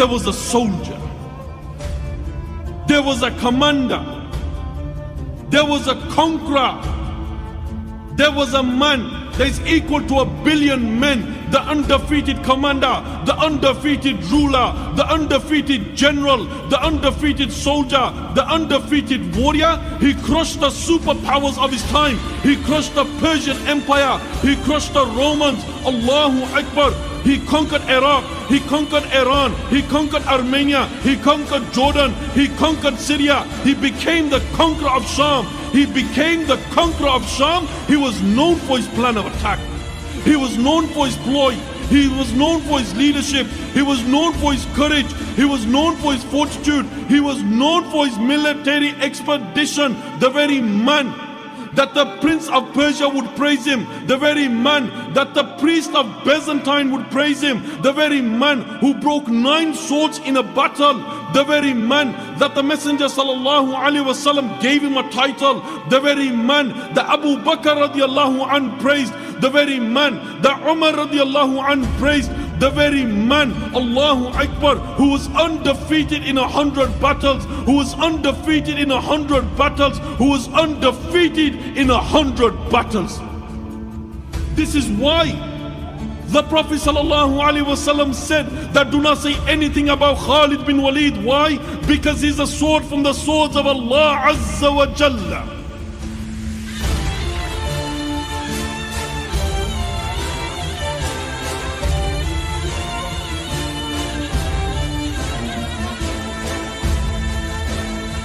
there was a soldier, there was a commander, there was a conqueror, there was a man that is equal to 1 billion men, the undefeated commander, the undefeated ruler, the undefeated general, the undefeated soldier, the undefeated warrior. He crushed the superpowers of his time. He crushed the Persian Empire. He crushed the Romans. Allahu Akbar. He conquered Iraq, he conquered Iran, he conquered Armenia, he conquered Jordan, he conquered Syria. He became the conqueror of Sham. He became the conqueror of Sham. He was known for his plan of attack. He was known for his ploy. He was known for his leadership. He was known for his courage. He was known for his fortitude. He was known for his military expedition. The very man that the prince of Persia would praise him, the very man that the priest of Byzantine would praise him, the very man who broke 9 swords in a battle, the very man that the Messenger sallallahu alaihi wasallam gave him a title, the very man that Abu Bakr radiallahu anh praised, the very man that Umar radiallahu anh praised, the very man, Allahu Akbar, who was undefeated in 100 battles, who was undefeated in 100 battles, who was undefeated in 100 battles. This is why the Prophet ﷺ said that do not say anything about Khalid bin Walid. Why? Because he's a sword from the swords of Allah Azza wa Jalla.